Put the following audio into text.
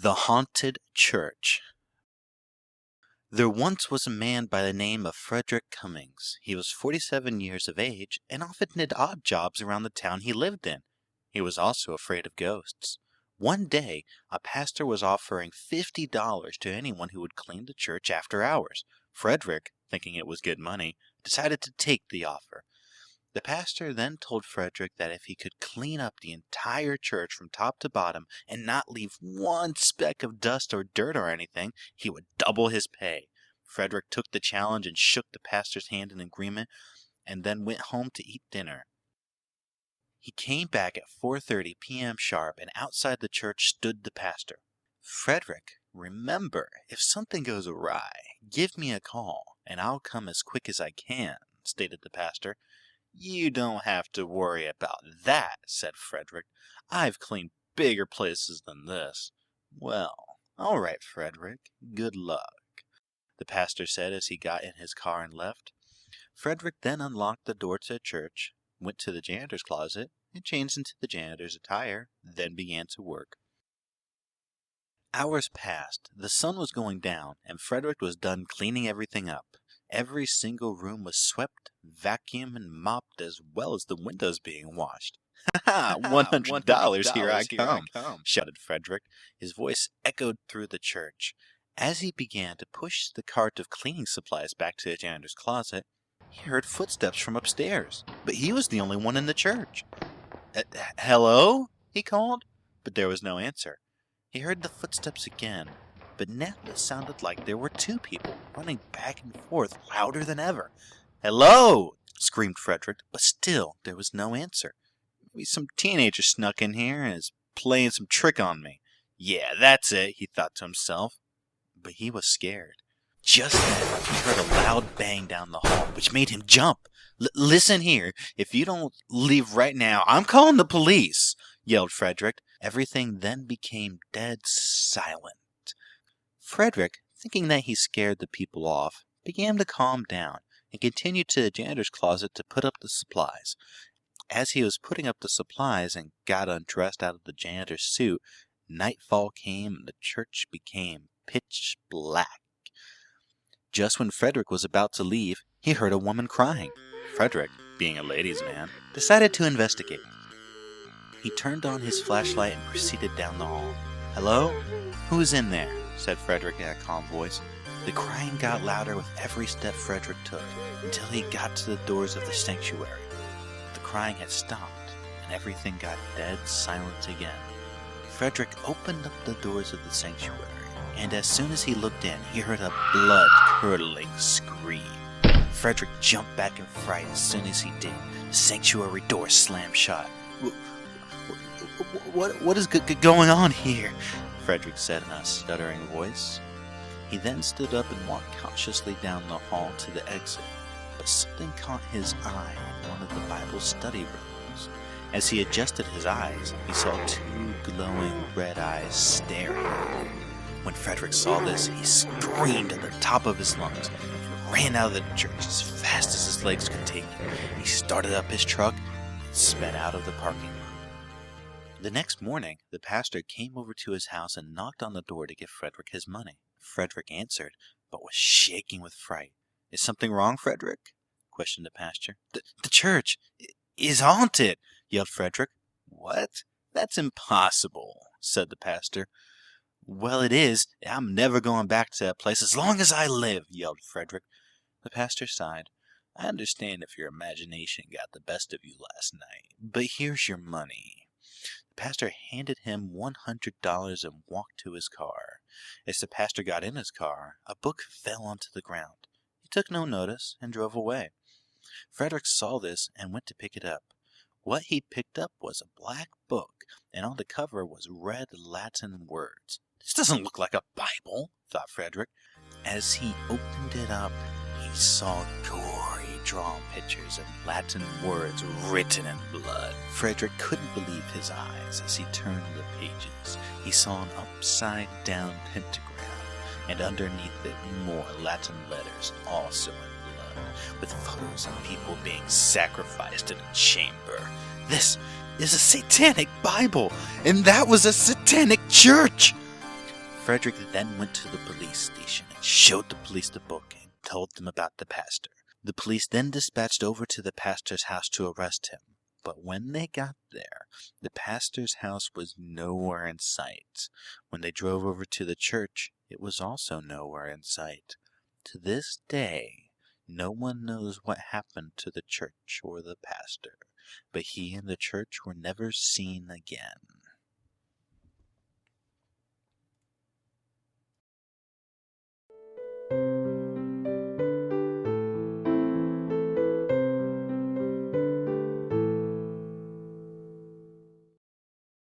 The Haunted Church. There once was a man by the name of Frederick Cummings. He was 47 years of age and often did odd jobs around the town he lived in. He was also afraid of ghosts. One day, a pastor was offering $50 to anyone who would clean the church after hours. Frederick, thinking it was good money, decided to take the offer. The pastor then told Frederick that if he could clean up the entire church from top to bottom and not leave one speck of dust or dirt or anything, he would double his pay. Frederick took the challenge and shook the pastor's hand in agreement, and then went home to eat dinner. He came back at 4:30 p.m. sharp, and outside the church stood the pastor. "Frederick, remember, if something goes awry, give me a call, and I'll come as quick as I can," stated the pastor. "You don't have to worry about that," said Frederick. "I've cleaned bigger places than this." "Well, all right, Frederick. Good luck," the pastor said as he got in his car and left. Frederick then unlocked the door to the church, went to the janitor's closet, and changed into the janitor's attire, then began to work. Hours passed. The sun was going down, and Frederick was done cleaning everything up. Every single room was swept, vacuumed, and mopped, as well as the windows being washed. "Ha ha! $100, here I come!" shouted Frederick. His voice echoed through the church. As he began to push the cart of cleaning supplies back to the janitor's closet, he heard footsteps from upstairs, but he was the only one in the church. "Hello?" he called, but there was no answer. He heard the footsteps again, but now it sounded like there were two people running back and forth louder than ever. "Hello!" screamed Frederick, but still there was no answer. "Maybe some teenager snuck in here and is playing some trick on me. Yeah, that's it," he thought to himself, but he was scared. Just then he heard a loud bang down the hall, which made him jump. Listen here, if you don't leave right now, I'm calling the police," yelled Frederick. Everything then became dead silent. Frederick, thinking that he scared the people off, began to calm down and continued to the janitor's closet to put up the supplies. As he was putting up the supplies and got undressed out of the janitor's suit, nightfall came and the church became pitch black. Just when Frederick was about to leave, he heard a woman crying. Frederick, being a ladies' man, decided to investigate. He turned on his flashlight and proceeded down the hall. "Hello? Who's in there?" said Frederick in a calm voice. The crying got louder with every step Frederick took, until he got to the doors of the sanctuary. The crying had stopped, and everything got dead silent again. Frederick opened up the doors of the sanctuary, and as soon as he looked in, he heard a blood-curdling scream. Frederick jumped back in fright as soon as he did. The sanctuary door slammed shut. What is going on here?" Frederick said in a stuttering voice. He then stood up and walked cautiously down the hall to the exit, but something caught his eye in one of the Bible study rooms. As he adjusted his eyes, he saw two glowing red eyes staring at him. When Frederick saw this, he screamed at the top of his lungs and ran out of the church as fast as his legs could take him. He started up his truck and sped out of the parking lot. The next morning, the pastor came over to his house and knocked on the door to give Frederick his money. Frederick answered, but was shaking with fright. "Is something wrong, Frederick?" questioned the pastor. The church is haunted," yelled Frederick. "What? That's impossible," said the pastor. "Well, it is. I'm never going back to that place as long as I live," yelled Frederick. The pastor sighed. "I understand if your imagination got the best of you last night, but here's your money." The pastor handed him $100 and walked to his car. As the pastor got in his car, a book fell onto the ground. He took no notice and drove away. Frederick saw this and went to pick it up. What he picked up was a black book, and on the cover was red Latin words. "This doesn't look like a Bible," thought Frederick. As he opened it up, he saw gory drawn pictures and Latin words written in blood. Frederick couldn't believe his eyes as he turned the pages. He saw an upside-down pentagram, and underneath it more Latin letters, also in blood, with photos of people being sacrificed in a chamber. "This is a satanic Bible, and that was a satanic church!" Frederick then went to the police station and showed the police the book and told them about the pastor. The police then dispatched over to the pastor's house to arrest him. But when they got there, the pastor's house was nowhere in sight. When they drove over to the church, it was also nowhere in sight. To this day, no one knows what happened to the church or the pastor, but he and the church were never seen again.